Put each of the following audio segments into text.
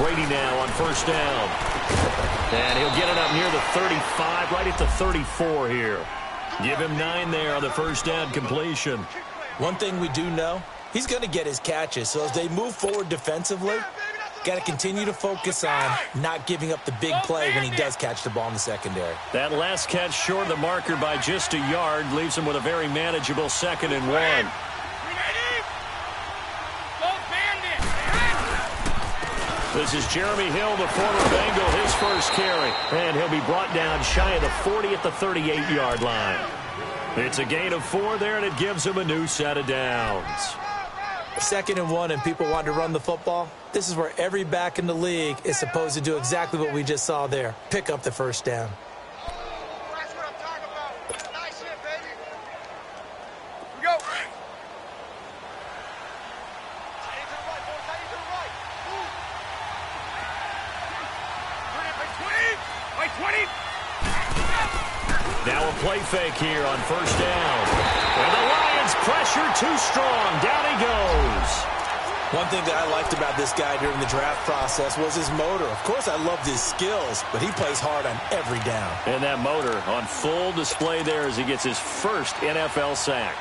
Brady now on first down. And he'll get it up near the 35, right at the 34 here. Give him 9 there on the first down completion. One thing we do know, he's going to get his catches. So as they move forward defensively, got to continue to focus on not giving up the big play when he does catch the ball in the secondary. That last catch short of the marker by just a yard leaves him with a very manageable 2nd and 1. This is Jeremy Hill, the former Bengal, his first carry. And he'll be brought down shy of the 40 at the 38-yard line. It's a gain of 4 there, and it gives him a new set of downs. 2nd and 1, and people want to run the football. This is where every back in the league is supposed to do exactly what we just saw there. Pick up the first down. That's what I'm talking about. Nice hit, baby. Here we go. Tight end to the right, boys. Tight end to the right. Move. By 20. Now a play fake here on first down. And the Lions pressure too strong. Down he goes. One thing that I liked about this guy during the draft process was his motor. Of course, I loved his skills, but he plays hard on every down. And that motor on full display there as he gets his first NFL sack.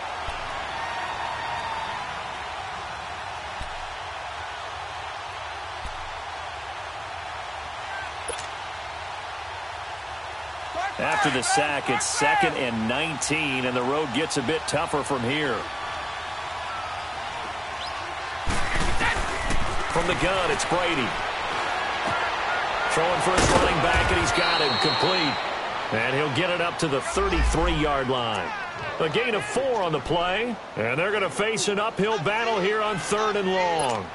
After the sack, it's 2nd and 19, and the road gets a bit tougher from here. From the gun, it's Brady. Throwing for his running back, and he's got him complete. And he'll get it up to the 33-yard line. A gain of 4 on the play, and they're going to face an uphill battle here on 3rd and long.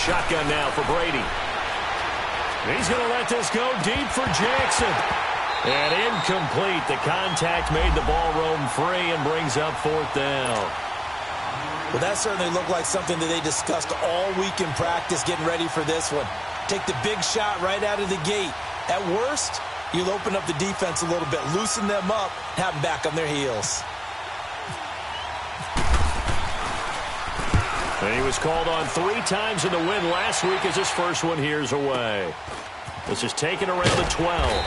Shotgun now for Brady. He's going to let this go deep for Jackson. And incomplete. The contact made the ball roam free and brings up 4th down. Well, that certainly looked like something that they discussed all week in practice getting ready for this one. Take the big shot right out of the gate. At worst, you'll open up the defense a little bit, loosen them up, have them back on their heels. And he was called on 3 times in the win last week as his first one here's away. This is taken around the 12.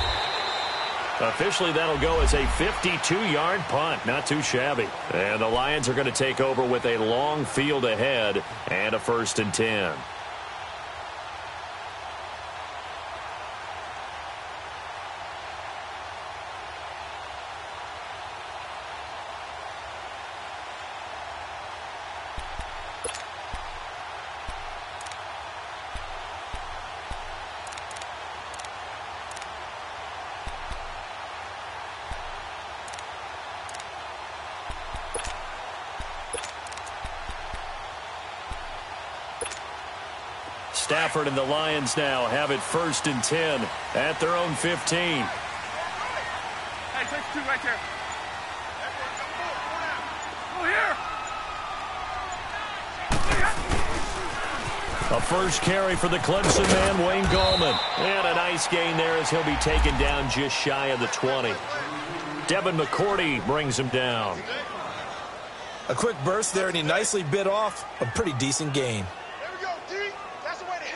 Officially, that'll go as a 52-yard punt. Not too shabby. And the Lions are going to take over with a long field ahead and a 1st and 10. Stafford and the Lions now have it 1st and 10 at their own 15. Hey, take 2 right there. Go here. A first carry for the Clemson man, Wayne Gallman. And a nice gain there as he'll be taken down just shy of the 20. Devin McCourty brings him down. A quick burst there, and he nicely bit off a pretty decent gain. There we go, D. That's the way to hit.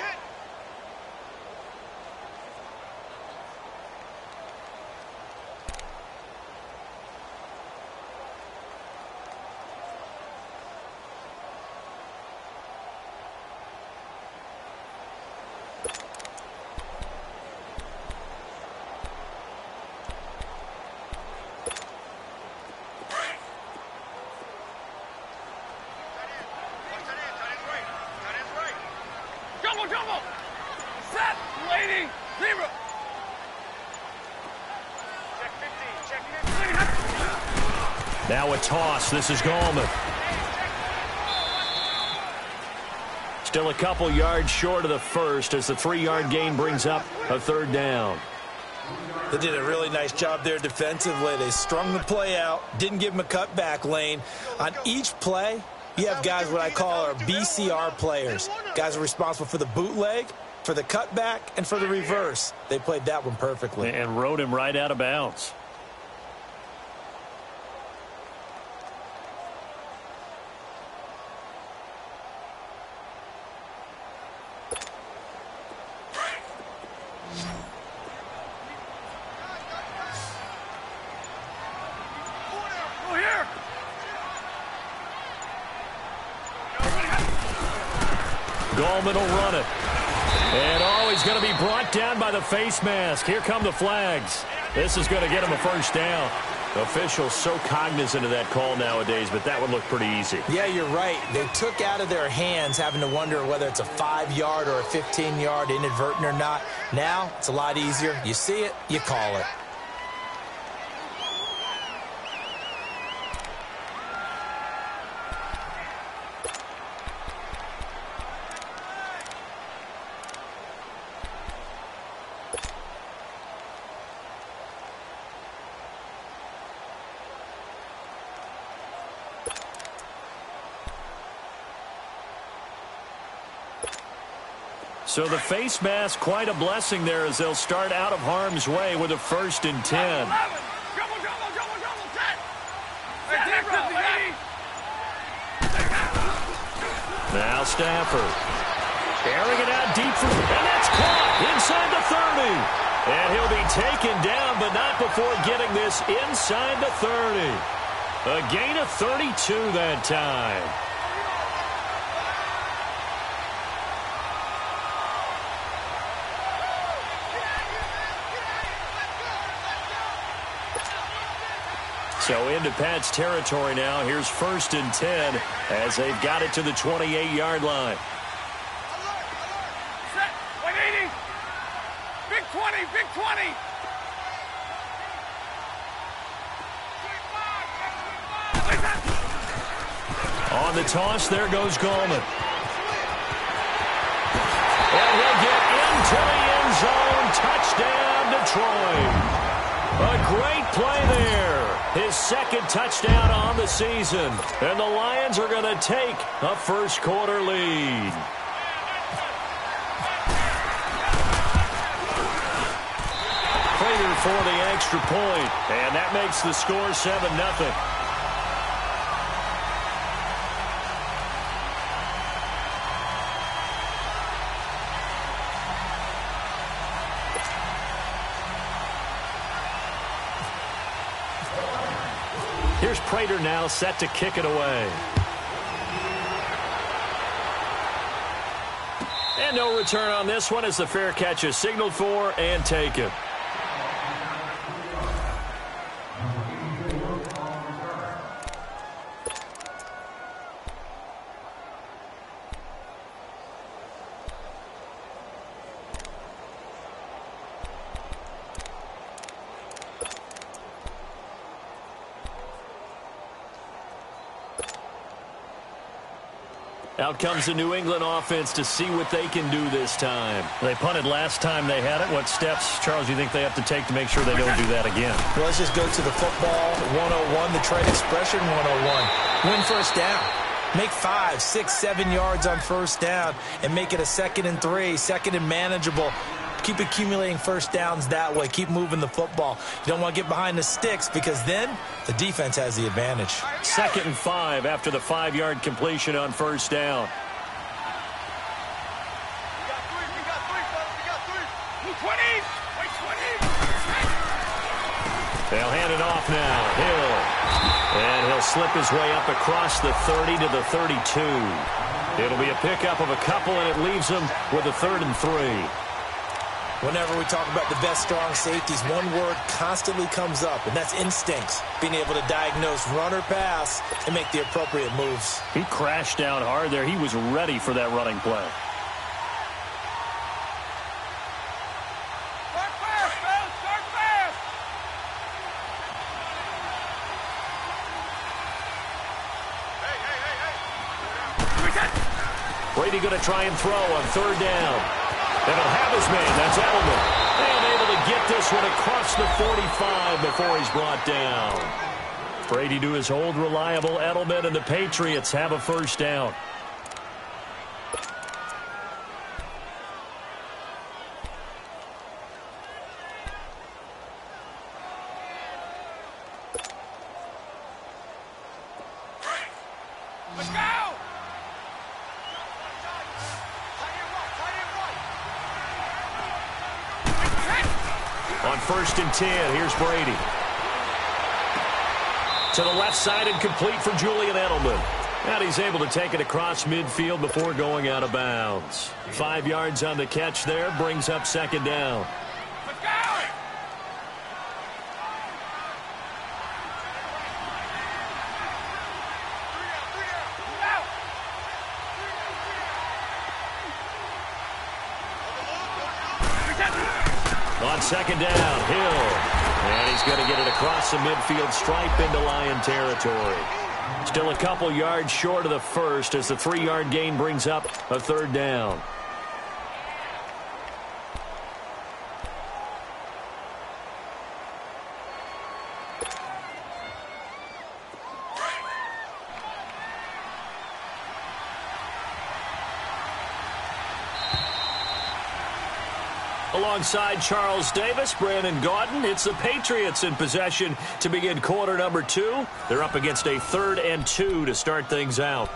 Jumbo! Set! Lady! Zebra! Check 15. Check 15. Now a toss. This is Gallman. Still a couple yards short of the first as the 3-yard gain brings up a 3rd down. They did a really nice job there defensively. They strung the play out, didn't give him a cutback lane. On each play, You have guys what I call our BCR players. Guys are responsible for the bootleg, for the cutback, and for the reverse. They played that one perfectly. And rode him right out of bounds. Gallman will run it. And he's going to be brought down by the face mask. Here come the flags. This is going to get him a first down. Officials so cognizant of that call nowadays, but that would look pretty easy. Yeah, you're right. They took out of their hands having to wonder whether it's a 5-yard or a 15-yard inadvertent or not. Now, it's a lot easier. You see it, you call it. So the face mask, quite a blessing there as they'll start out of harm's way with a 1st and 10. Now Stafford. Airing it out deep, and that's caught inside the 30. And he'll be taken down, but not before getting this inside the 30. A gain of 32 that time. So into Pat's territory now. Here's 1st and 10 as they've got it to the 28-yard line. Set. 180. Big 20. Big 20. On the toss, there goes Gallman. And he'll get into the end zone. Touchdown, Detroit. A great play there. His 2nd touchdown on the season. And the Lions are going to take a first-quarter lead. Prater for the extra point. And that makes the score 7-0. Here's Prater now set to kick it away. And no return on this one as the fair catch is signaled for and taken. Out comes the New England offense to see what they can do this time. They punted last time they had it. What steps, Charles, do you think they have to take to make sure they don't do that again? Well, let's just go to the football 101, the trade expression 101. Win first down. Make 5, 6, 7 yards on first down and make it a 2nd and 3, 2nd and manageable. Keep accumulating first downs that way. Keep moving the football. You don't want to get behind the sticks because then the defense has the advantage. 2nd and 5 after the 5-yard completion on first down. We got 3, fellas. We got 3. 20. Wait, 20. They'll hand it off now. Hill. And he'll slip his way up across the 30 to the 32. It'll be a pickup of a couple, and it leaves him with a 3rd and 3. Whenever we talk about the best strong safeties, one word constantly comes up, and that's instincts. Being able to diagnose run or pass and make the appropriate moves. He crashed down hard there. He was ready for that running play. Start fast, fellas. Start fast. Hey. Brady going to try and throw on 3rd down. And he'll have his man. That's Edelman. And able to get this one across the 45 before he's brought down. Brady to his old reliable Edelman, and the Patriots have a first down. Let's go! On 1st and 10, here's Brady. To the left side and complete for Julian Edelman. And he's able to take it across midfield before going out of bounds. 5 yards on the catch there, brings up second down. Let's go! On second down, Hill. And he's going to get it across the midfield stripe into Lion territory. Still a couple yards short of the first as the 3-yard gain brings up a third down. Alongside Charles Davis, Brandon Gaudin, it's the Patriots in possession to begin quarter number 2. They're up against a 3rd and 2 to start things out.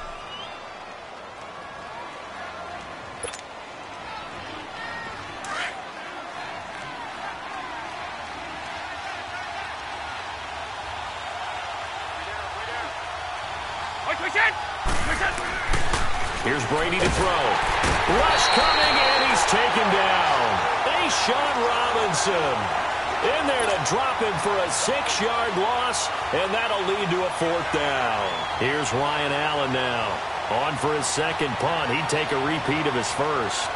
Here's Brady to throw. Rush coming, and he's taken down. Sean Robinson in there to drop him for a 6-yard loss, and that'll lead to a 4th down. Here's Ryan Allen now. On for his second punt. He'd take a repeat of his first.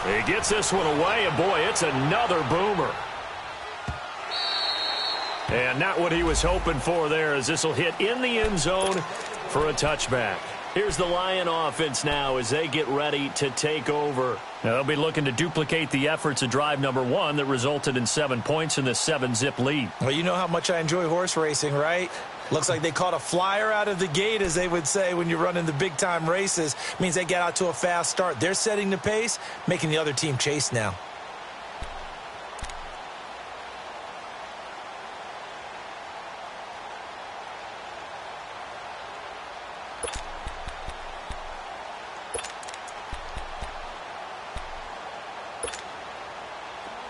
He gets this one away, and boy, it's another boomer. And not what he was hoping for there, as this will hit in the end zone for a touchback. Here's the Lion offense now as they get ready to take over. Now they'll be looking to duplicate the efforts of drive number 1 that resulted in 7 points in the 7-zip lead. Well, you know how much I enjoy horse racing, right? Looks like they caught a flyer out of the gate, as they would say when you're running the big-time races. Means they get out to a fast start. They're setting the pace, making the other team chase now.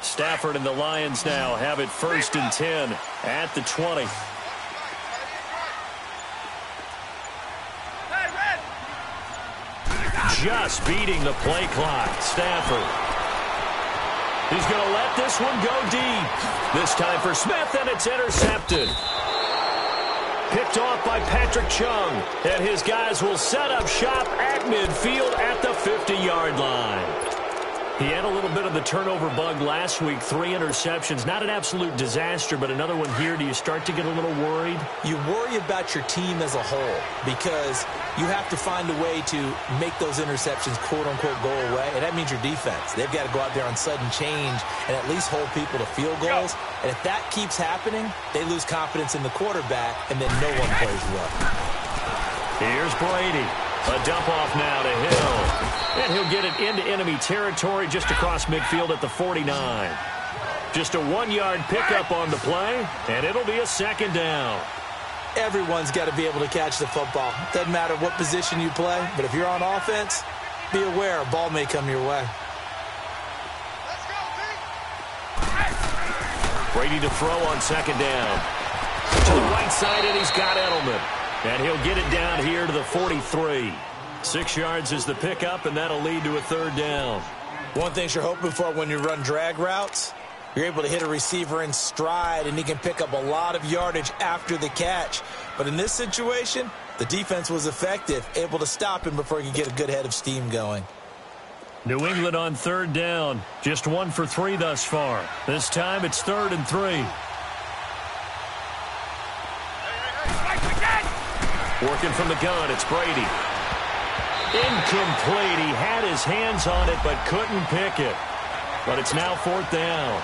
Stafford and the Lions now have it 1st and 10 at the 20. Just beating the play clock. Stafford. He's going to let this one go deep. This time for Smith, and it's intercepted. Picked off by Patrick Chung. And his guys will set up shop at midfield at the 50-yard line. He had a little bit of the turnover bug last week, 3 interceptions. Not an absolute disaster, but another one here. Do you start to get a little worried? You worry about your team as a whole because you have to find a way to make those interceptions, quote-unquote, go away, and that means your defense. They've got to go out there on sudden change and at least hold people to field goals. And if that keeps happening, they lose confidence in the quarterback, and then no one plays well. Here's Brady. A dump off now to Hill. And he'll get it into enemy territory just across midfield at the 49. Just a 1-yard pickup on the play, and it'll be a 2nd down. Everyone's got to be able to catch the football. Doesn't matter what position you play, but if you're on offense, be aware a ball may come your way. Let's go, Pete! Brady to throw on 2nd down. To the right side, and he's got Edelman. And he'll get it down here to the 43. 6 yards is the pickup, and that'll lead to a 3rd down. One thing you're hoping for when you run drag routes, you're able to hit a receiver in stride, and he can pick up a lot of yardage after the catch. But in this situation, the defense was effective, able to stop him before he could get a good head of steam going. New England on 3rd down. Just 1 for 3 thus far. This time it's 3rd and 3. Working from the gun, it's Brady. Incomplete. He had his hands on it but couldn't pick it. But it's now 4th down.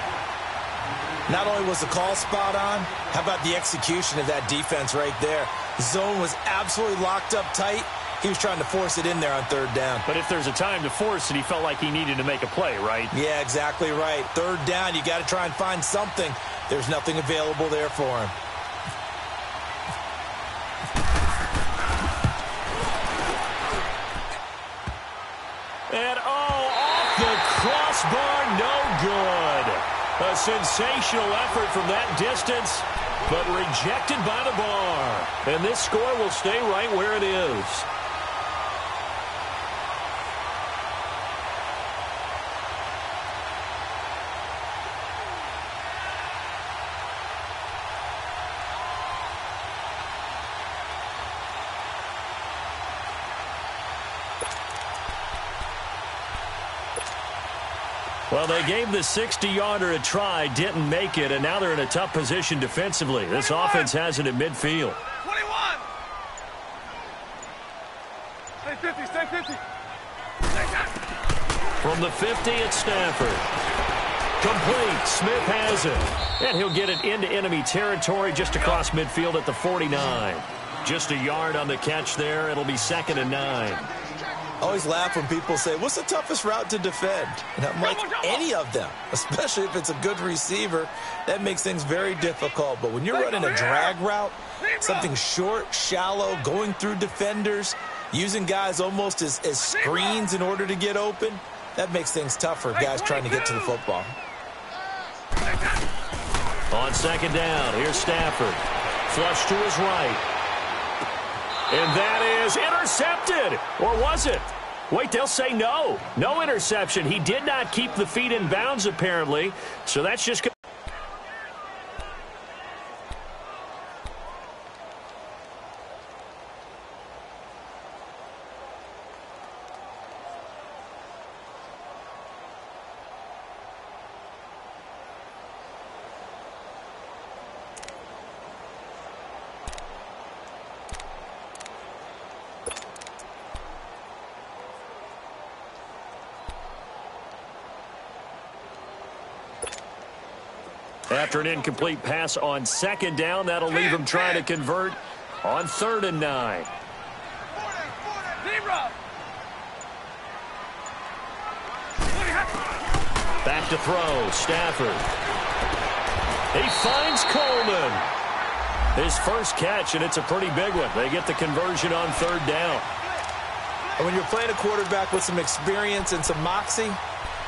Not only was the call spot on, how about the execution of that defense right there? The zone was absolutely locked up tight. He was trying to force it in there on third down. But if there's a time to force it, he felt like he needed to make a play, right? Yeah, exactly right. Third down, you got to try and find something. There's nothing available there for him. And, off the crossbar, no good. A sensational effort from that distance, but rejected by the bar. And this score will stay right where it is. Well, they gave the 60-yarder a try, didn't make it, and now they're in a tough position defensively. This 21. offense has it at midfield. 21. Stay 50, stay 50. From the 50 at Stafford. Complete. Smith has it. And he'll get it into enemy territory just across midfield at the 49. Just a yard on the catch there. It'll be 2nd and 9. I always laugh when people say, what's the toughest route to defend? And I'm like, any of them, especially if it's a good receiver. That makes things very difficult. But when you're running a drag route, something short, shallow, going through defenders, using guys almost as screens in order to get open, that makes things tough for guys trying to get to the football. On 2nd down, here's Stafford. Flush to his right. And that is intercepted. Or was it? Wait, they'll say no. No interception. He did not keep the feet in bounds, apparently. So that's just... After an incomplete pass on 2nd down, that'll leave him trying to convert on 3rd and 9. Back to throw, Stafford. He finds Coleman. His first catch, and it's a pretty big one. They get the conversion on 3rd down. And when you're playing a quarterback with some experience and some moxie,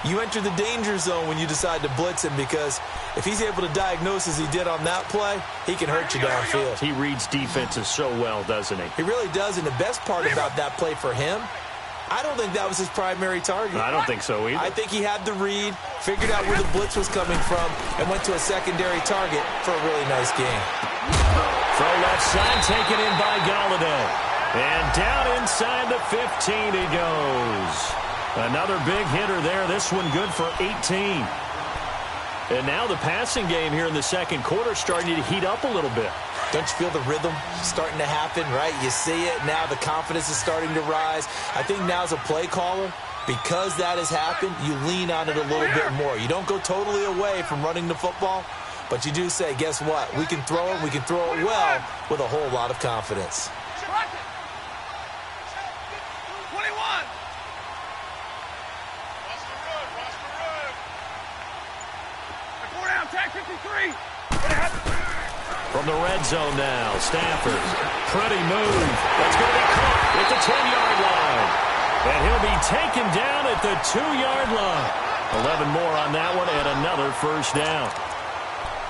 you enter the danger zone when you decide to blitz him, because if he's able to diagnose as he did on that play, he can hurt you downfield. He reads defenses so well, doesn't he? He really does, and the best part about that play for him, I don't think that was his primary target. I don't think so either. I think he had the read, figured out where the blitz was coming from, and went to a secondary target for a really nice game. Throw left side, taken in by Galladay. And down inside the 15 he goes. Another big hitter there. This one good for 18. And now the passing game here in the 2nd quarter starting to heat up a little bit. Don't you feel the rhythm starting to happen, right? You see it. Now the confidence is starting to rise. I think now as a play caller, because that has happened, you lean on it a little bit more. You don't go totally away from running the football, but you do say, guess what? We can throw it. We can throw it well with a whole lot of confidence. 21. Tag 53. From the red zone now, Stafford. Pretty move. That's going to be caught at the 10-yard line. And he'll be taken down at the 2-yard line. 11 more on that one and another first down.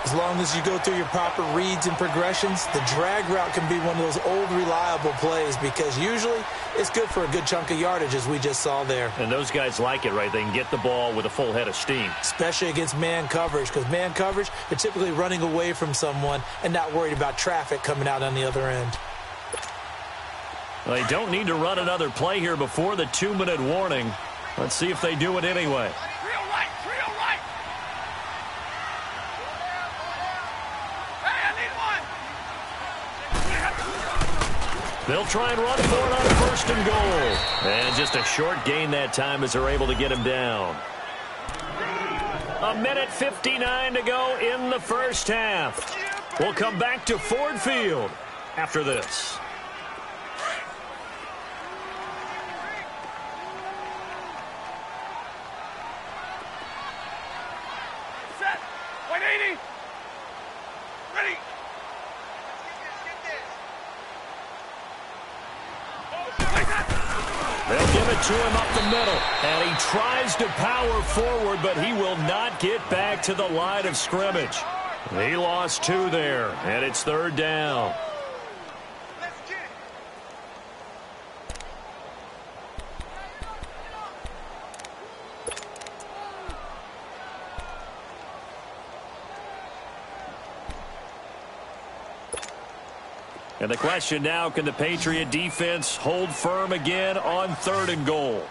As long as you go through your proper reads and progressions, the drag route can be one of those old reliable plays, because usually it's good for a good chunk of yardage, as we just saw there. And those guys like it, right? They can get the ball with a full head of steam. Especially against man coverage, because man coverage, they're typically running away from someone and not worried about traffic coming out on the other end. Well, they don't need to run another play here before the 2-minute warning. Let's see if they do it anyway. They'll try and run for it on 1st and goal. And just a short gain that time as they're able to get him down. A minute 59 to go in the first half. We'll come back to Ford Field after this. Set. 180. Ready. They'll give it to him up the middle, and he tries to power forward, but he will not get back to the line of scrimmage. He lost 2 there, and it's 3rd down. Let's get it. And the question now, can the Patriot defense hold firm again on 3rd and goal?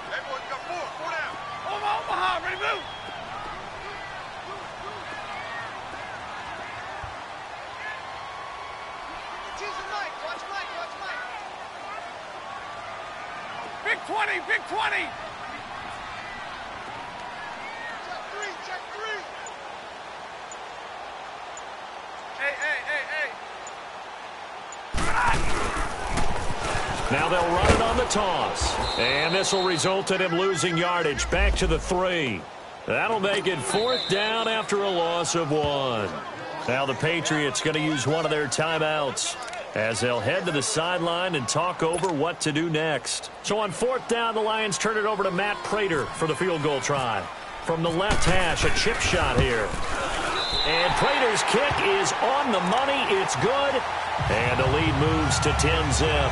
Everyone got 4. 4 down. Omaha, ready to move. Choose the mic. Watch mic. Watch mic. Big 20. Big 20. Check 3. Check 3. Hey, hey, hey, hey. Now they'll run it on the toss. And this will result in him losing yardage back to the 3. That'll make it 4th down after a loss of 1. Now the Patriots going to use one of their timeouts as they'll head to the sideline and talk over what to do next. So on 4th down, the Lions turn it over to Matt Prater for the field goal try. From the left hash, a chip shot here. And Prater's kick is on the money. It's good. And the lead moves to 10-zip.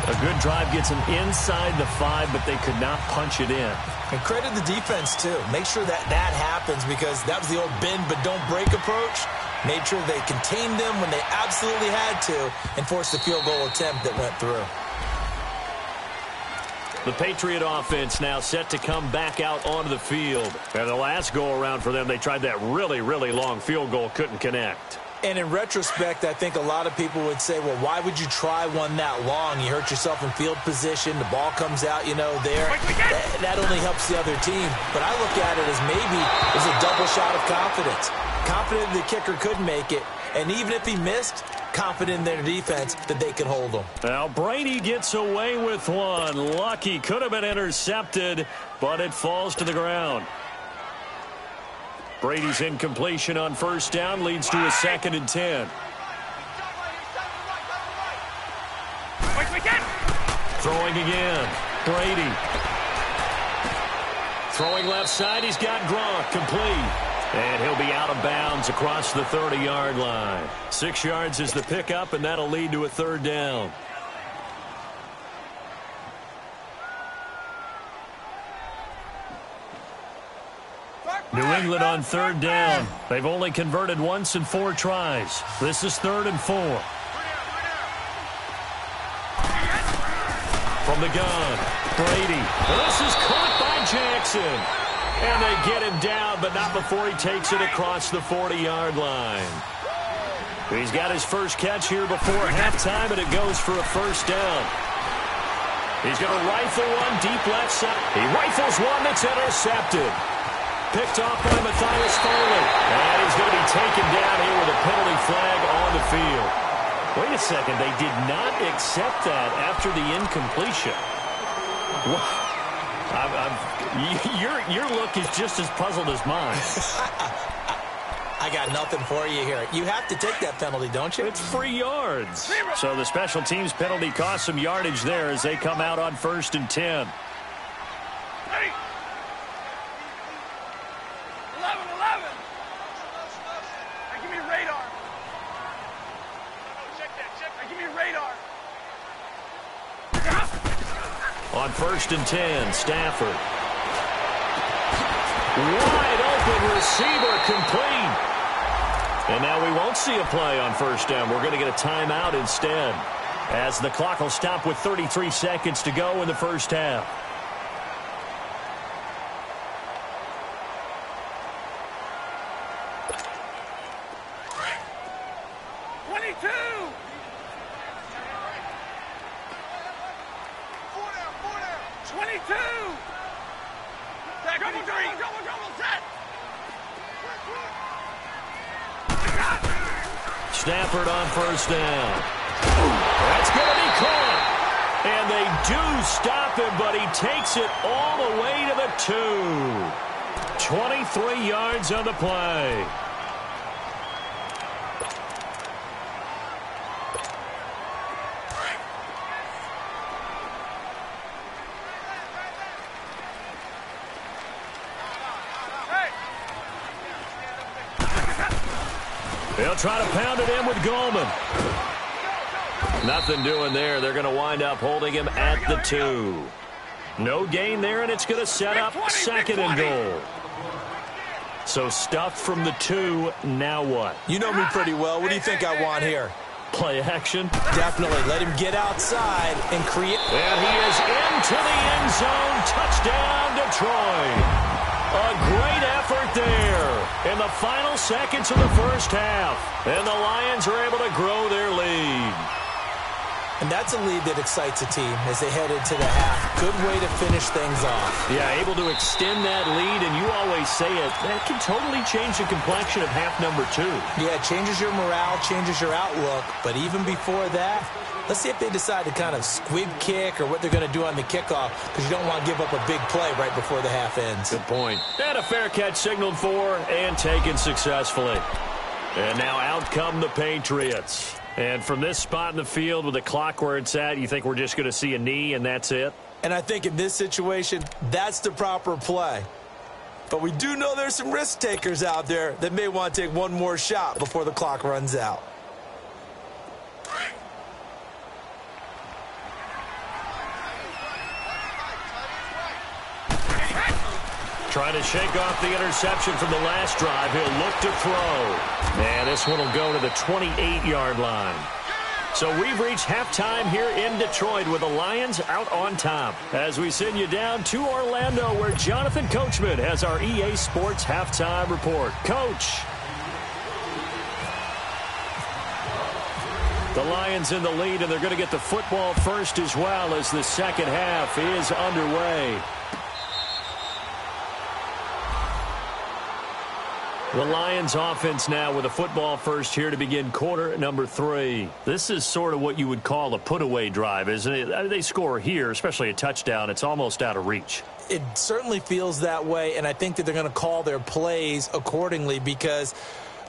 A good drive gets them inside the 5, but they could not punch it in. And credit the defense, too. Make sure that happens, because that was the old bend but don't break approach. Made sure they contained them when they absolutely had to and forced the field goal attempt that went through. The Patriot offense now set to come back out onto the field. And the last go-around for them, they tried that really, really long field goal, couldn't connect. And in retrospect, I think a lot of people would say, well, why would you try one that long? You hurt yourself in field position. The ball comes out, there. That only helps the other team. But I look at it as maybe it's a double shot of confidence. Confident the kicker could make it. And even if he missed, confident in their defense that they could hold him. Now Brady gets away with one. Lucky, could have been intercepted, but it falls to the ground. Brady's incompletion on 1st down leads to a 2nd and 10. Throwing again. Brady. Throwing left side. He's got Gronk complete. And he'll be out of bounds across the 30-yard line. 6 yards is the pickup, and that'll lead to a 3rd down. New England on 3rd down. They've only converted once in 4 tries. This is 3rd and 4. From the gun, Brady. This is caught by Jackson. And they get him down, but not before he takes it across the 40-yard line. He's got his first catch here before halftime, and it goes for a 1st down. He's going to rifle one deep left side. He rifles one that's intercepted. Picked off by Matthias Foley. And he's going to be taken down here with a penalty flag on the field. Wait a second. They did not accept that after the incompletion. Your look is just as puzzled as mine. I got nothing for you here. You have to take that penalty, don't you? It's 3 yards. So the special teams penalty cost some yardage there as they come out on 1st and 10. Ready. 11. Give me radar. Check that. Give me radar. On 1st and 10, Stafford. Wide open receiver complete. And now we won't see a play on 1st down. We're going to get a timeout instead, as the clock will stop with 33 seconds to go in the first half. Stafford on first down. That's going to be caught. And they do stop him, but he takes it all the way to the 2. 23 yards on the play. They'll try to pound it in with Goldman. Nothing doing there. They're going to wind up holding him at the 2. No gain there, and it's going to set up second and goal. So stuffed from the 2. Now what? You know me pretty well. What do you think I want here? Play action? Definitely. Let him get outside and create. And he is into the end zone. Touchdown, Detroit. A great effort there in the final seconds of the first half. And the Lions are able to grow their lead. And that's a lead that excites a team as they head into the half. Good way to finish things off. Yeah, able to extend that lead, and you always say it, that can totally change the complexion of half number 2. Yeah, it changes your morale, changes your outlook. But even before that, let's see if they decide to kind of squib kick or what they're going to do on the kickoff, because you don't want to give up a big play right before the half ends. Good point. And a fair catch signaled for and taken successfully. And now out come the Patriots. And from this spot in the field with the clock where it's at, you think we're just going to see a knee and that's it? And I think in this situation, that's the proper play. But we do know there's some risk takers out there that may want to take one more shot before the clock runs out. Trying to shake off the interception from the last drive. He'll look to throw. And this one will go to the 28-yard line. So we've reached halftime here in Detroit with the Lions out on top. As we send you down to Orlando, where Jonathan Coachman has our EA Sports halftime report. Coach. The Lions in the lead, and they're going to get the football first as well as the second half is underway. The Lions offense now with a football first here to begin quarter number 3. This is sort of what you would call a put-away drive, isn't it? They score here, especially a touchdown. It's almost out of reach. It certainly feels that way, and I think that they're going to call their plays accordingly, because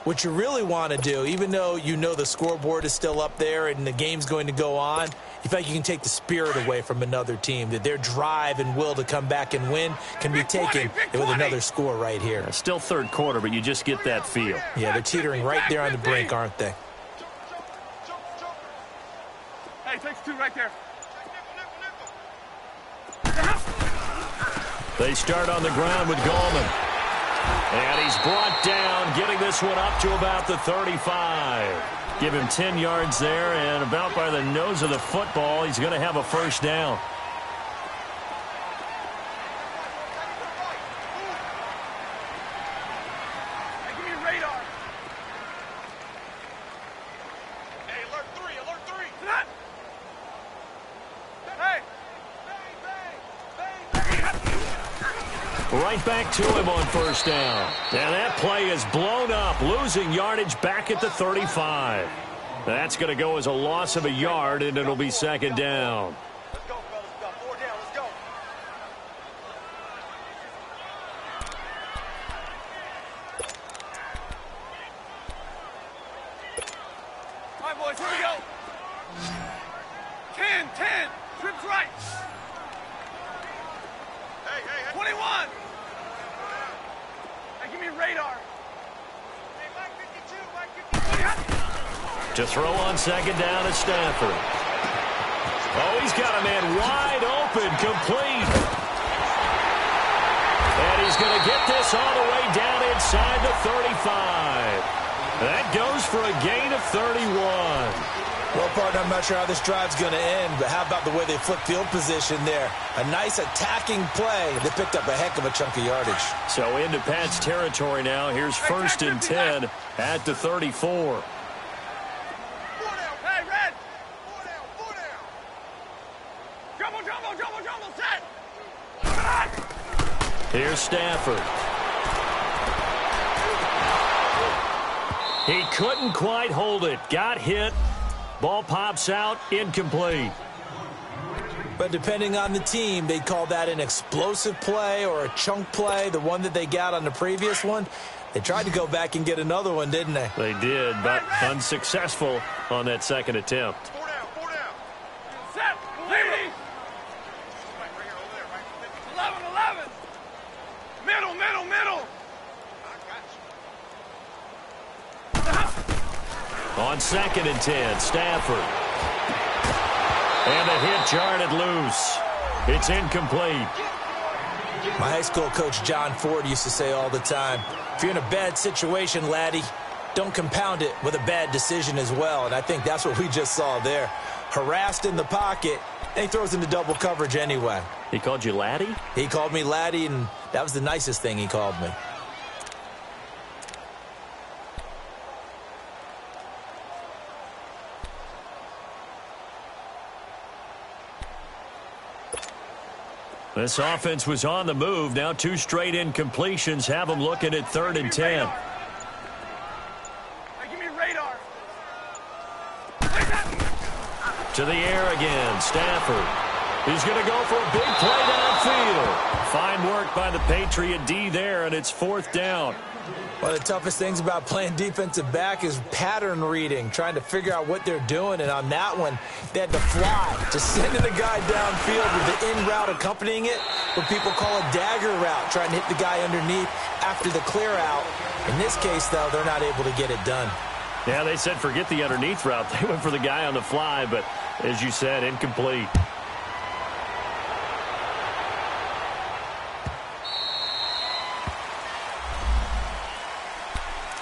what you really want to do, even though you know the scoreboard is still up there and the game's going to go on, you feel like you can take the spirit away from another team, that their drive and will to come back and win can be taken with another score right here. It's still third quarter, but you just get that feel. Yeah, they're teetering right there on the brink, aren't they? Hey, takes 2 right there. They start on the ground with Goldman. And he's brought down, getting this one up to about the 35. Give him 10 yards there, and about by the nose of the football, he's going to have a first down. Hey, give me your radar. Hey, alert 3, alert 3. Hey! Right back to him on first down. And that play is blown up, losing yardage back at the 35. That's going to go as a loss of a yard, and it'll be second down. Let's go, fellas. We got 4 down. Let's go. All right, boys, here we go. 10. Trips right. Hey. 21. Hey, give me radar. Hey, Mike 52, Mike 52. To throw on second down is Stafford. Oh, he's got a man wide open, complete. And he's going to get this all the way down inside the 35. That goes for a gain of 31. Well, partner, I'm not sure how this drive's going to end, but how about the way they flip field position there? A nice attacking play. They picked up a heck of a chunk of yardage. So into Pat's territory now. Here's first and 10 at the 34. Hey, red. 4 down. Jumbo, set. Here's Stafford. He couldn't quite hold it. Got hit. Ball pops out. Incomplete. But depending on the team, they call that an explosive play or a chunk play. The one that they got on the previous one, they tried to go back and get another one, didn't they? They did, but unsuccessful on that second attempt. 4 down, 4 down. Set, ladies. Right here, over there, right. 11, 11. Middle, middle, middle. I got you. On 2nd and 10, Stafford. And the hit jarred loose. It's incomplete. My high school coach, John Ford, used to say all the time, if you're in a bad situation, laddie, don't compound it with a bad decision as well. And I think that's what we just saw there. Harassed in the pocket, and he throws into double coverage anyway. He called you laddie? He called me laddie, and that was the nicest thing he called me. This offense was on the move. Now 2 straight incompletions have them looking at 3rd and 10. Hey, give me radar. To the air again, Stafford. He's going to go for a big play downfield. Fine work by the Patriot D there, and it's 4th down. One of the toughest things about playing defensive back is pattern reading, trying to figure out what they're doing. And on that one, they had to fly, just sending the guy downfield with the in route accompanying it, what people call a dagger route, trying to hit the guy underneath after the clear out. In this case, though, they're not able to get it done. Yeah, they said forget the underneath route. They went for the guy on the fly, but as you said, incomplete.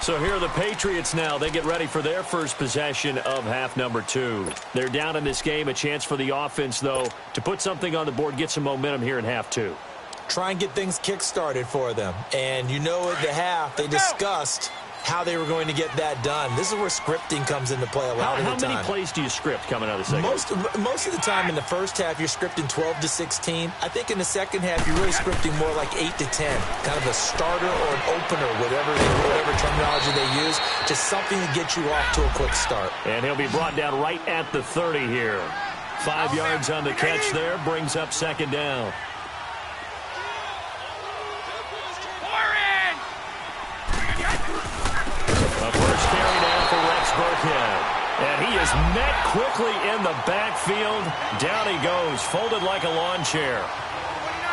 So here are the Patriots now. They get ready for their first possession of half number 2. They're down in this game. A chance for the offense, though, to put something on the board, get some momentum here in half 2. Try and get things kick-started for them. And you know at the half, they discussed how they were going to get that done. This is where scripting comes into play a lot of the time. How many plays do you script coming out of the second? Most of the time in the first half, you're scripting 12 to 16. I think in the second half, you're really scripting more like 8 to 10. Kind of a starter or an opener, whatever terminology they use. Just something to get you off to a quick start. And he'll be brought down right at the 30 here. 5 yards on the catch there, brings up 2nd down. A first carry now for Rex Burkhead. And he is met quickly in the backfield. Down he goes, folded like a lawn chair.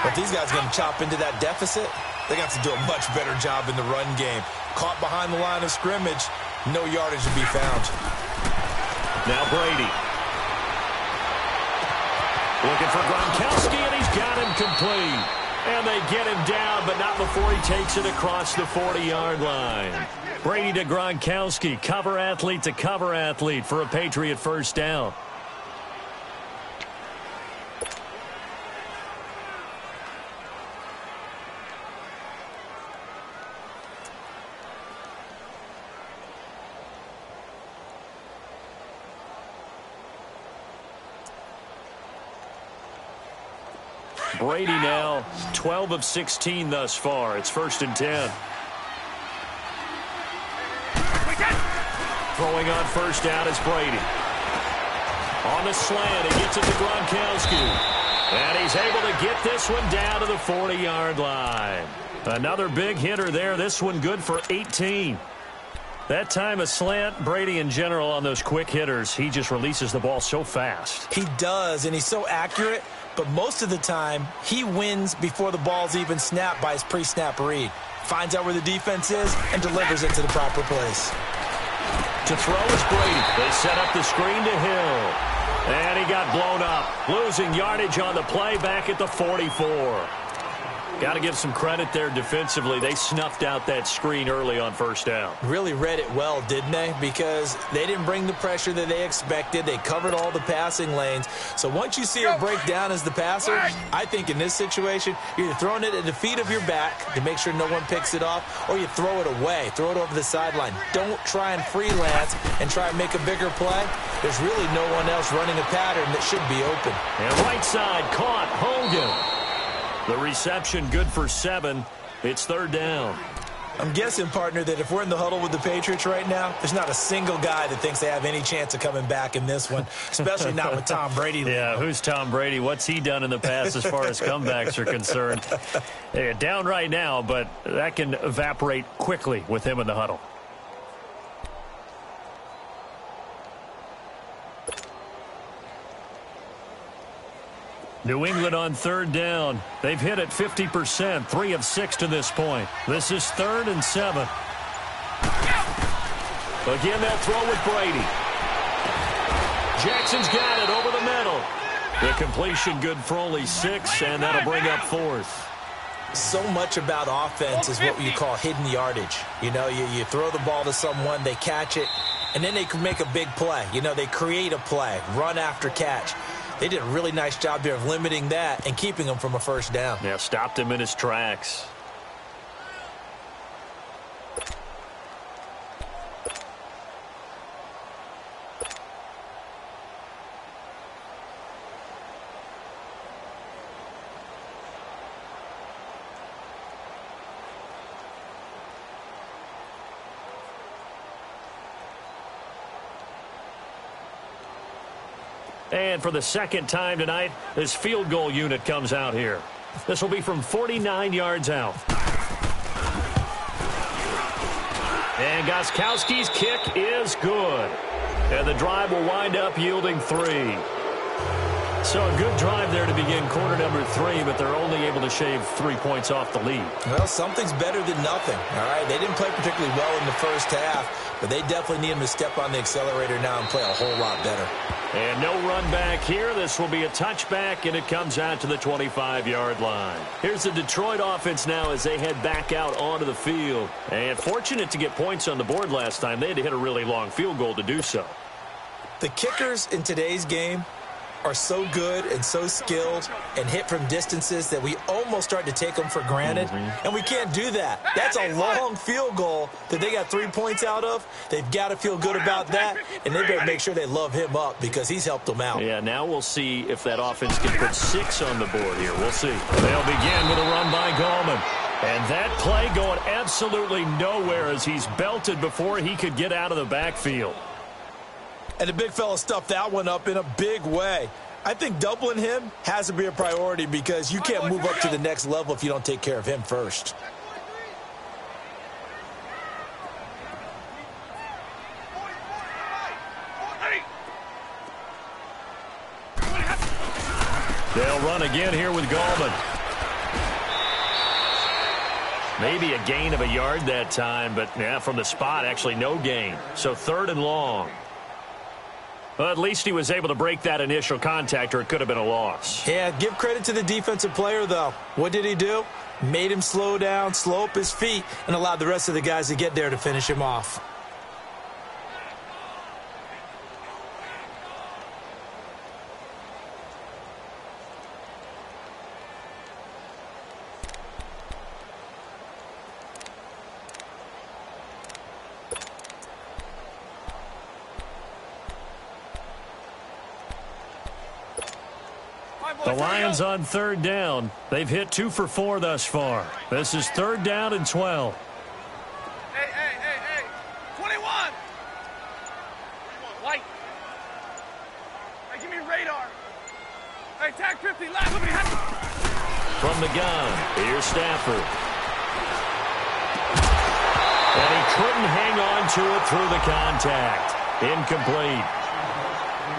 But these guys are going to chop into that deficit. They got to do a much better job in the run game. Caught behind the line of scrimmage, no yardage to be found. Now Brady. Looking for Gronkowski, and he's got him complete. And they get him down, but not before he takes it across the 40-yard line. Brady to Gronkowski, cover athlete to cover athlete for a Patriot first down. Brady now 12 of 16 thus far. It's 1st and 10. Throwing on first down is Brady. On the slant, he gets it to Gronkowski. And he's able to get this one down to the 40-yard line. Another big hitter there. This one good for 18. That time a slant, Brady in general on those quick hitters, he just releases the ball so fast. He does, and he's so accurate. But most of the time, he wins before the ball's even snapped by his pre-snap read. Finds out where the defense is and delivers it to the proper place. To throw is Brady. They set up the screen to Hill. And he got blown up. Losing yardage on the play back at the 44. Got to give some credit there defensively. They snuffed out that screen early on first down. Really read it well, didn't they? Because they didn't bring the pressure that they expected. They covered all the passing lanes. So once you see it break down as the passer, I think in this situation, you're either throwing it at the feet of your back to make sure no one picks it off, or you throw it away. Throw it over the sideline. Don't try and freelance and try and make a bigger play. There's really no one else running a pattern that should be open. And right side caught. Hogan. The reception good for 7. It's third down. I'm guessing, partner, that if we're in the huddle with the Patriots right now, there's not a single guy that thinks they have any chance of coming back in this one, especially not with Tom Brady. Yeah, who's Tom Brady? What's he done in the past as far as comebacks are concerned? They're down right now, but that can evaporate quickly with him in the huddle. New England on third down. They've hit it 50%, 3 of 6 to this point. This is 3rd and 7. Again, that throw with Brady. Jackson's got it over the middle. The completion good for only 6, and that'll bring up 4th. So much about offense is what you call hidden yardage. You know, you throw the ball to someone, they catch it, and then they can make a big play. You know, they create a play, run after catch. They did a really nice job there of limiting that and keeping him from a first down. Yeah, stopped him in his tracks. And for the second time tonight, this field goal unit comes out here. This will be from 49 yards out. And Gostkowski's kick is good. And the drive will wind up yielding 3. So a good drive there to begin quarter number 3, but they're only able to shave 3 points off the lead. Well, something's better than nothing, all right? They didn't play particularly well in the first half, but they definitely need them to step on the accelerator now and play a whole lot better. And no run back here. This will be a touchback, and it comes out to the 25-yard line. Here's the Detroit offense now as they head back out onto the field. And fortunate to get points on the board last time. They had to hit a really long field goal to do so. The kickers in today's game are so good and so skilled and hit from distances that we almost start to take them for granted. And we can't do that. That's a long field goal that they got 3 points out of. They've got to feel good about that, and they better make sure they love him up because he's helped them out. Yeah, now we'll see if that offense can put 6 on the board here. We'll see. They'll begin with a run by Gallman. And that play going absolutely nowhere as he's belted before he could get out of the backfield. And the big fella stuffed that one up in a big way. I think doubling him has to be a priority because you can't move up to the next level if you don't take care of him first. They'll run again here with Gallman. Maybe a gain of a yard that time, but yeah, from the spot, actually no gain. So 3rd and long. Well, at least he was able to break that initial contact, or it could have been a loss. Yeah, give credit to the defensive player, though. What did he do? Made him slow down, slow up his feet, and allowed the rest of the guys to get there to finish him off. The Lions on 3rd down. They've hit 2 for 4 thus far. This is 3rd down and 12. Hey. 21. White. Hey, give me radar. Hey, tag 50 left. From the gun, here's Stafford. And he couldn't hang on to it through the contact. Incomplete.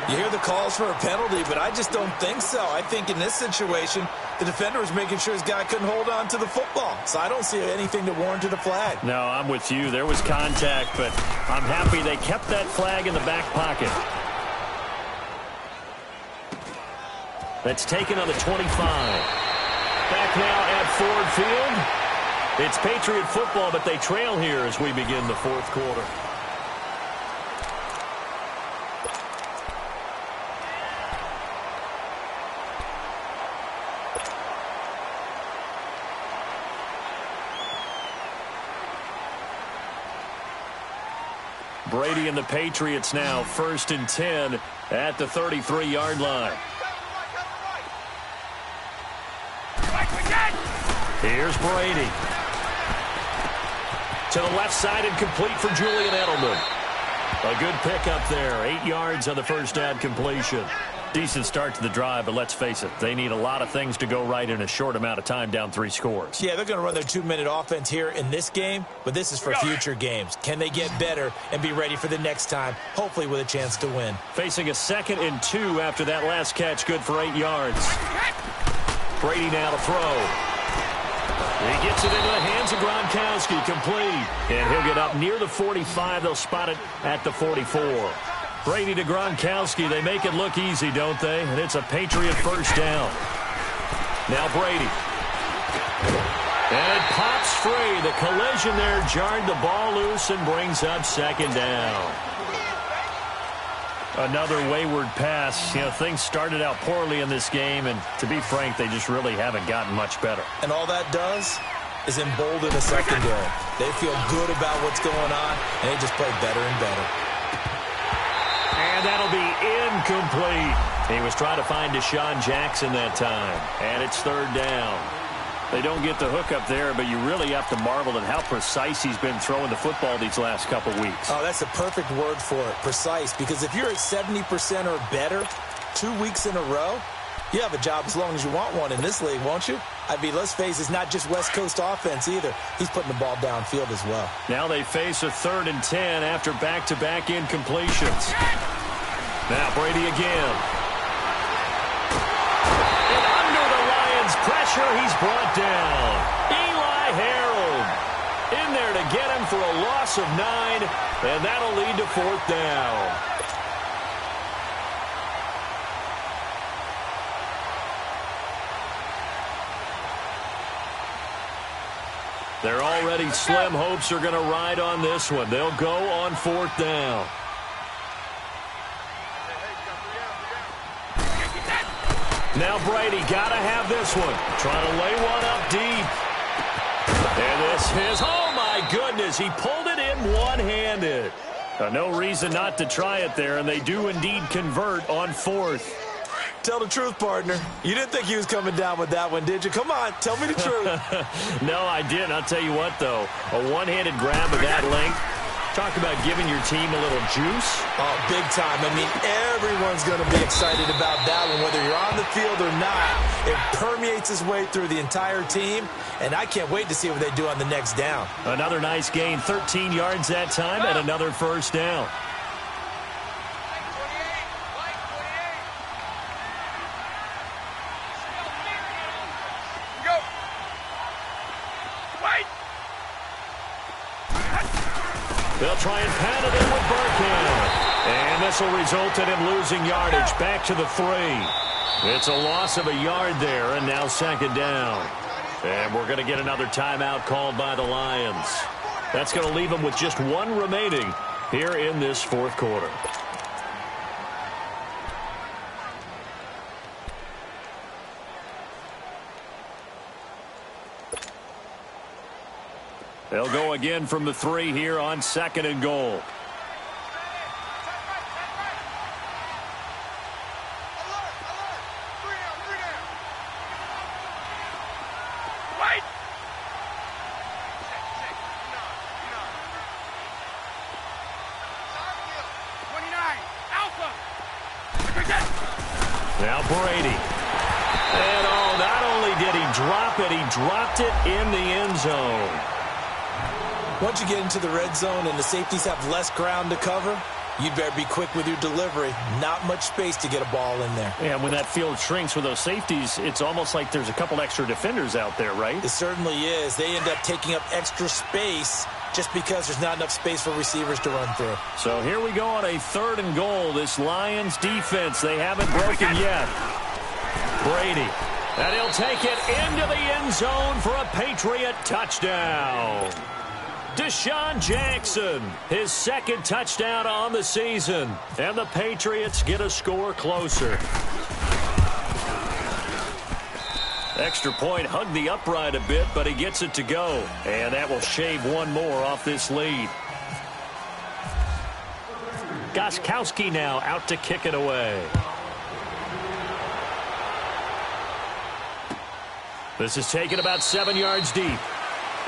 You hear the calls for a penalty, but I just don't think so. I think in this situation, the defender was making sure his guy couldn't hold on to the football. So I don't see anything that warranted a flag. No, I'm with you. There was contact, but I'm happy they kept that flag in the back pocket. That's taken on the 25. Back now at Ford Field. It's Patriot football, but they trail here as we begin the 4th quarter. Brady and the Patriots now 1st and 10 at the 33-yard line. Right, we got Here's Brady. To the left side and complete for Julian Edelman. A good pickup there. 8 yards on the first down completion. Decent start to the drive, but let's face it, they need a lot of things to go right in a short amount of time, down 3 scores. Yeah, they're going to run their 2-minute offense here in this game, but this is for future games. Can they get better and be ready for the next time, hopefully with a chance to win? Facing a 2nd and 2 after that last catch, good for 8 yards. Brady now to throw. He gets it into the hands of Gronkowski, complete. And he'll get up near the 45. They'll spot it at the 44. Brady to Gronkowski. They make it look easy, don't they? And it's a Patriot first down. Now Brady. And it pops free. The collision there jarred the ball loose and brings up 2nd down. Another wayward pass. You know, things started out poorly in this game, and to be frank, they just really haven't gotten much better. And all that does is embolden the secondary. They feel good about what's going on, and they just play better and better. And that'll be incomplete. He was trying to find Deshaun Jackson that time. And it's 3rd down. They don't get the hook up there, but you really have to marvel at how precise he's been throwing the football these last couple weeks. Oh, that's the perfect word for it, precise. Because if you're at 70% or better 2 weeks in a row, you have a job as long as you want one in this league, won't you? I mean, let's face it, it's not just West Coast offense either. He's putting the ball downfield as well. Now they face a 3rd and 10 after back-to-back incompletions. Now Brady again. And under the Lions' pressure, he's brought down. Eli Harold in there to get him for a loss of 9, and that'll lead to 4th down. Their already slim hopes are going to ride on this one. They'll go on 4th down. Now Brady got to have this one. Trying to lay one up deep. And this is, oh my goodness, he pulled it in one-handed. No reason not to try it there, and they do indeed convert on 4th. Tell the truth, partner. You didn't think he was coming down with that one, did you? Come on, tell me the truth. No, I didn't. I'll tell you what, though. A one-handed grab of that length. Talk about giving your team a little juice. Oh, big time. I mean, everyone's going to be excited about that one, whether you're on the field or not. It permeates its way through the entire team, and I can't wait to see what they do on the next down. Another nice gain, 13 yards that time, and another first down. They'll try and pat it in with Burkhead. And this will result in him losing yardage back to the 3. It's a loss of a yard there, and now 2nd down. And we're going to get another timeout called by the Lions. That's going to leave them with just 1 remaining here in this 4th quarter. They'll go again from the 3 here on 2nd and goal. Wait! Now Brady. And oh, not only did he drop it, he dropped it in the end zone. Once you get into the red zone and the safeties have less ground to cover, you better be quick with your delivery. Not much space to get a ball in there. And when that field shrinks with those safeties, it's almost like there's a couple extra defenders out there, right? It certainly is. They end up taking up extra space just because there's not enough space for receivers to run through. So here we go on a 3rd and goal. This Lions defense, they haven't broken yet. Brady. And he'll take it into the end zone for a Patriot touchdown. Deshaun Jackson, his 2nd touchdown on the season. And the Patriots get a score closer. Extra point hugged the upright a bit, but he gets it to go. And that will shave 1 more off this lead. Gostkowski now out to kick it away. This is taken about 7 yards deep.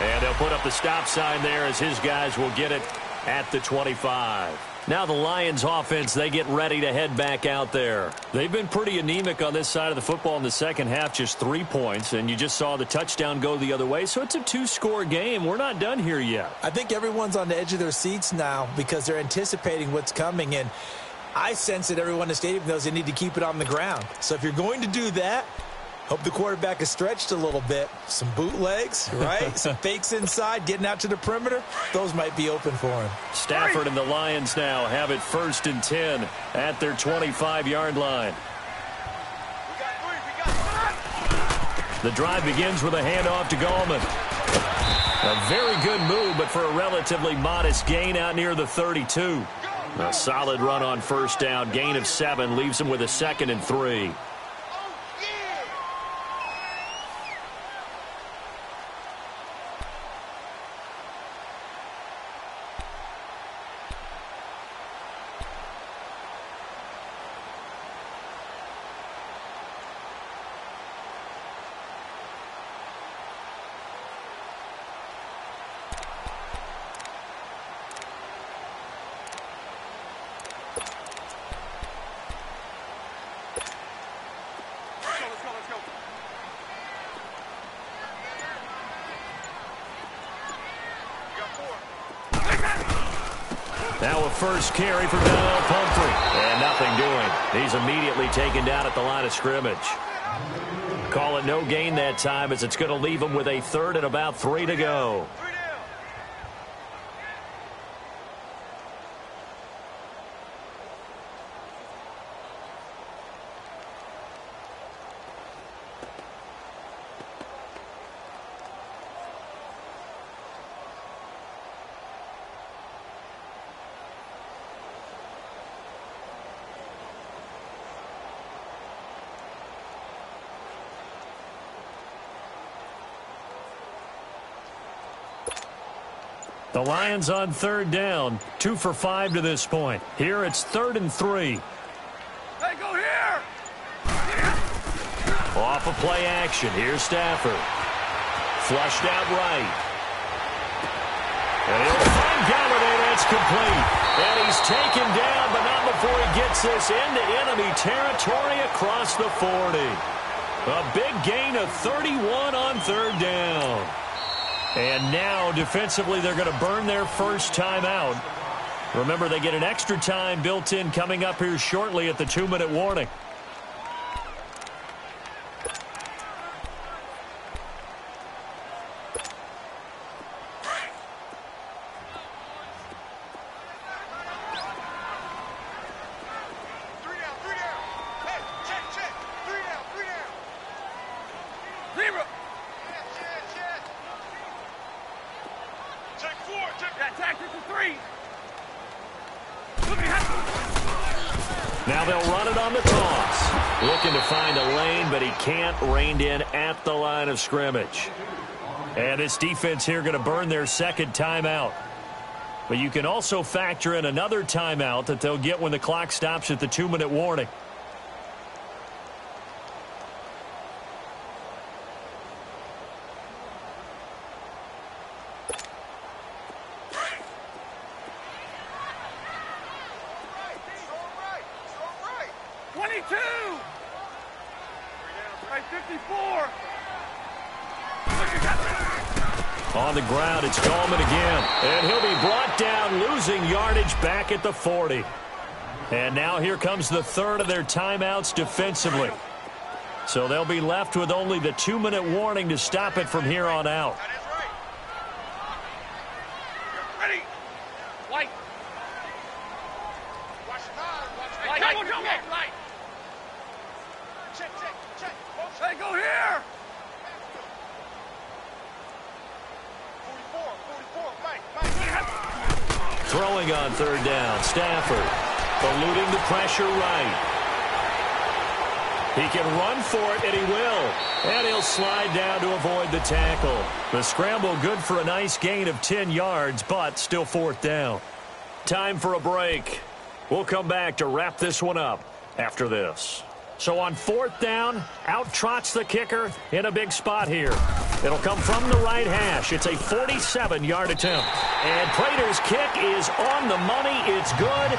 And they'll put up the stop sign there as his guys will get it at the 25. Now the Lions offense, they get ready to head back out there. They've been pretty anemic on this side of the football in the second half, just 3 points, and you just saw the touchdown go the other way, so it's a 2-score game. We're not done here yet. I think everyone's on the edge of their seats now because they're anticipating what's coming, and I sense that everyone in the stadium knows they need to keep it on the ground. So if you're going to do that, hope the quarterback is stretched a little bit. Some bootlegs, right? Some fakes inside, getting out to the perimeter. Those might be open for him. Stafford and the Lions now have it 1st and 10 at their 25-yard line. The drive begins with a handoff to Gallman. A very good move, but for a relatively modest gain out near the 32. A solid run on 1st down. Gain of 7 leaves him with a 2nd and 3. Now a first carry for Donnell Pumphrey. And nothing doing. He's immediately taken down at the line of scrimmage. Call it no gain that time as it's going to leave him with a 3rd and about 3 to go. The Lions on 3rd down, 2 for 5 to this point. Here it's 3rd and 3. Hey, go here! Off of play action. Here's Stafford. Flushed out right. And he'll find Galladay. That's complete. And he's taken down, but not before he gets this into enemy territory across the 40. A big gain of 31 on 3rd down. And now, defensively, they're going to burn their first timeout. Remember, they get an extra time built in coming up here shortly at the 2-minute warning. Now they'll run it on the toss. Looking to find a lane, but he can't. Reined in at the line of scrimmage. And this defense here going to burn their 2nd timeout. But you can also factor in another timeout that they'll get when the clock stops at the 2-minute warning. On the ground, it's Gallman again. And he'll be brought down, losing yardage back at the 40. And now here comes the 3rd of their timeouts defensively. So they'll be left with only the 2-minute warning to stop it from here on out. Ready? White. Watch light. Light. Check. Hey, go here. 44, right. Throwing on 3rd down, Stafford eluding the pressure right. He can run for it, and he will. And he'll slide down to avoid the tackle. The scramble good for a nice gain of 10 yards, but still 4th down. Time for a break. We'll come back to wrap this one up after this. So on 4th down, out trots the kicker in a big spot here. It'll come from the right hash. It's a 47-yard attempt. And Prater's kick is on the money. It's good.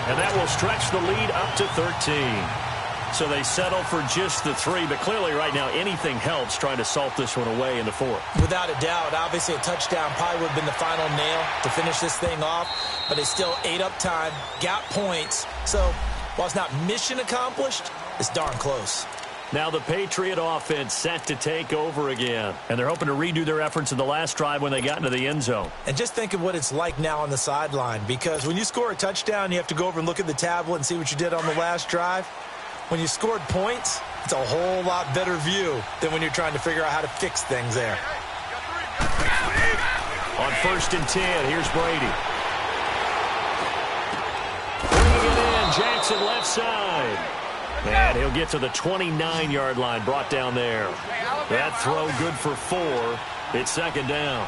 And that will stretch the lead up to 13. So they settle for just the 3, but clearly right now anything helps trying to salt this one away in the 4th. Without a doubt, obviously a touchdown probably would have been the final nail to finish this thing off, but they still ate up time, got points. So while it's not mission accomplished, it's darn close. Now the Patriot offense set to take over again. And they're hoping to redo their efforts in the last drive when they got into the end zone. And just think of what it's like now on the sideline, because when you score a touchdown, you have to go over and look at the tablet and see what you did on the last drive. When you scored points, it's a whole lot better view than when you're trying to figure out how to fix things there. On 1st and 10, here's Brady. Bringing it in, Jackson left side. And he'll get to the 29-yard line, brought down there. That throw good for 4. It's 2nd down.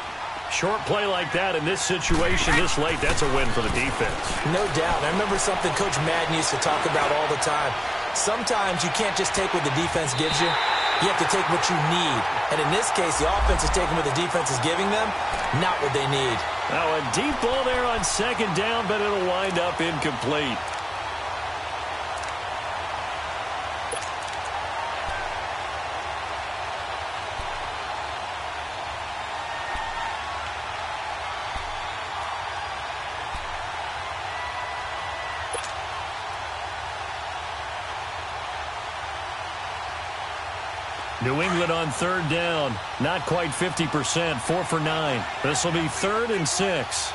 Short play like that in this situation this late, that's a win for the defense. No doubt. I remember something Coach Madden used to talk about all the time. Sometimes you can't just take what the defense gives you. You have to take what you need. And in this case, the offense is taking what the defense is giving them, not what they need. Now a deep ball there on 2nd down, but it'll wind up incomplete. New England on 3rd down. Not quite 50%. 4 for 9. This will be 3rd and 6.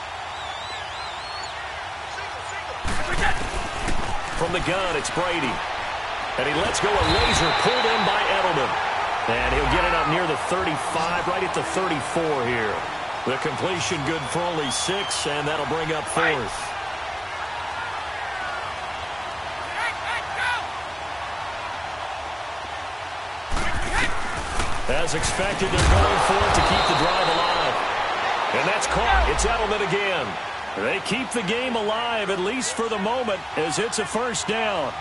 From the gun, it's Brady. And he lets go a laser pulled in by Edelman. And he'll get it up near the 35, right at the 34 here. The completion good for only 6, and that'll bring up 4th. As expected, they're going for it to keep the drive alive. And that's caught. It's Edelman again. They keep the game alive, at least for the moment, as it's a 1st down.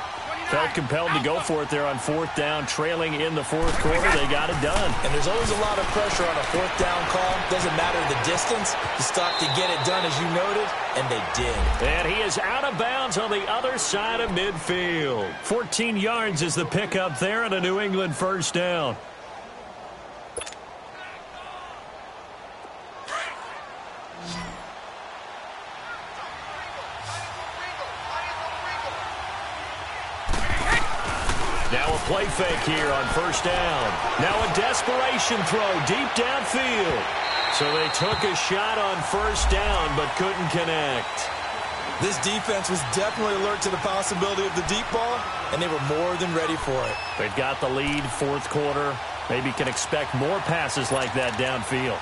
Felt compelled to go for it there on 4th down, trailing in the 4th quarter. They got it done. And there's always a lot of pressure on a 4th down call. Doesn't matter the distance. You stop to get it done, as you noted, and they did. And he is out of bounds on the other side of midfield. 14 yards is the pickup there and a New England 1st down. Now a play fake here on 1st down. Now a desperation throw deep downfield. So they took a shot on 1st down but couldn't connect. This defense was definitely alert to the possibility of the deep ball, and they were more than ready for it. They've got the lead, 4th quarter. Maybe can expect more passes like that downfield.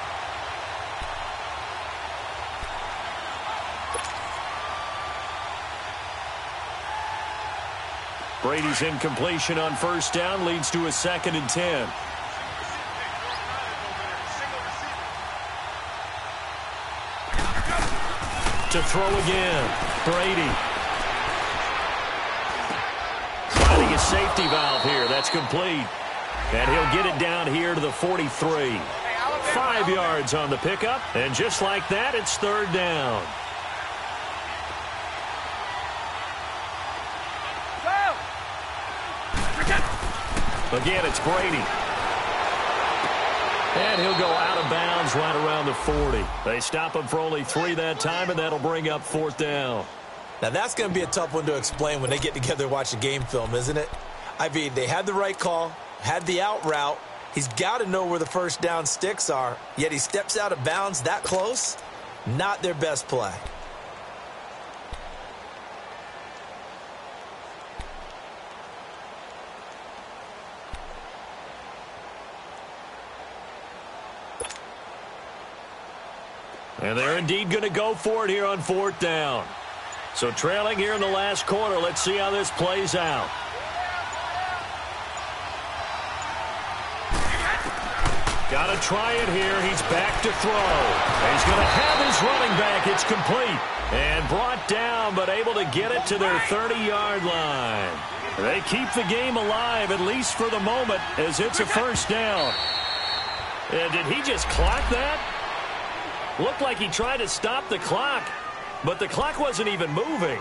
Brady's incompletion on 1st down leads to a 2nd and 10. To throw again, Brady. Finding a safety valve here, that's complete. And he'll get it down here to the 43. 5 yards on the pickup, and just like that, it's 3rd down. Again, it's Brady. And he'll go out of bounds right around the 40. They stop him for only 3 that time, and that'll bring up 4th down. Now, that's going to be a tough one to explain when they get together and watch a game film, isn't it? I mean, they had the right call, had the out route. He's got to know where the 1st down sticks are, yet he steps out of bounds that close. Not their best play. And they're indeed going to go for it here on 4th down. So trailing here in the last quarter, let's see how this plays out. Got to try it here. He's back to throw. He's going to have his running back. It's complete. And brought down, but able to get it to their 30-yard line. They keep the game alive, at least for the moment, as it's a first down. And did he just clock that? Looked like he tried to stop the clock, but the clock wasn't even moving.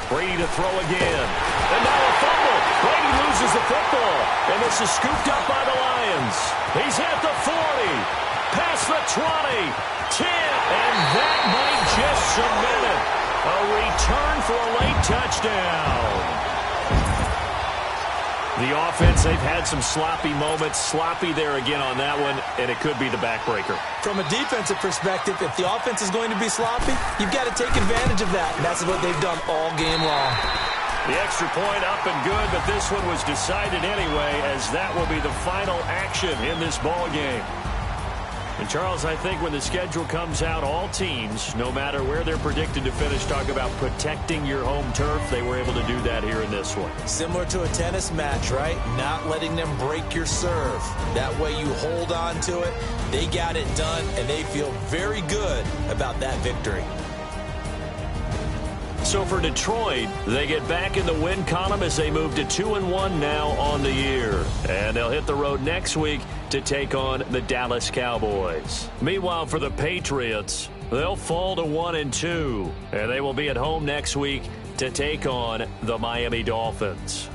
Brady to throw again. And now a fumble. Brady loses the football. And this is scooped up by the Lions. He's at the 40. Past the 20. 10. And that might just cement it. A return for a late touchdown. The offense, they've had some sloppy moments. Sloppy there again on that one, and it could be the backbreaker. From a defensive perspective, if the offense is going to be sloppy, you've got to take advantage of that, and that's what they've done all game long. The extra point up and good, but this one was decided anyway, as that will be the final action in this ball game. And, Charles, I think when the schedule comes out, all teams, no matter where they're predicted to finish, talk about protecting your home turf. They were able to do that here in this one. Similar to a tennis match, right? Not letting them break your serve. That way you hold on to it. They got it done, and they feel very good about that victory. So for Detroit, they get back in the win column as they move to 2-1 now on the year. And they'll hit the road next week to take on the Dallas Cowboys. Meanwhile, for the Patriots, they'll fall to 1-2. And they will be at home next week to take on the Miami Dolphins.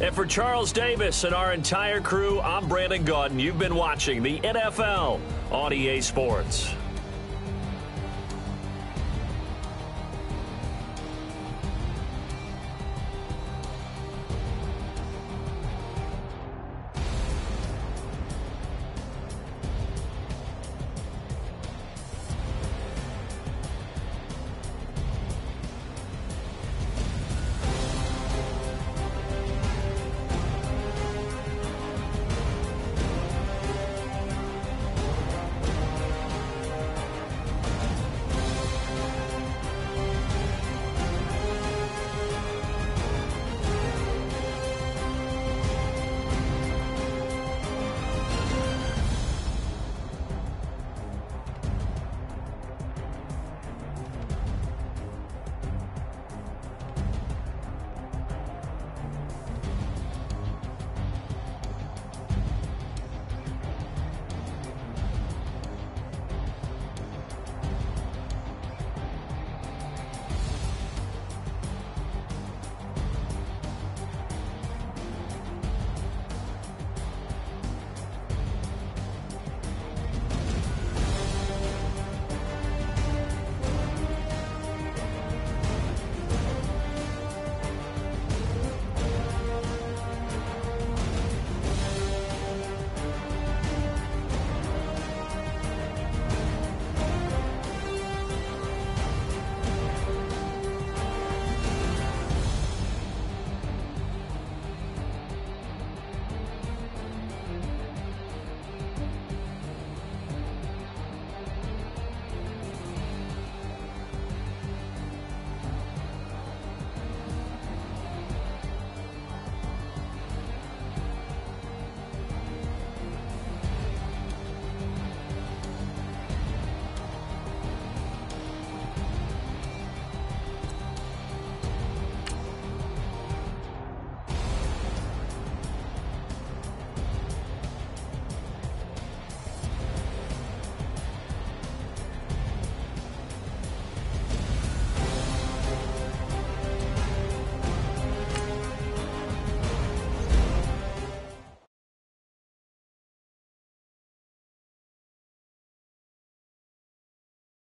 And for Charles Davis and our entire crew, I'm Brandon Gaudin. You've been watching the NFL on EA Sports.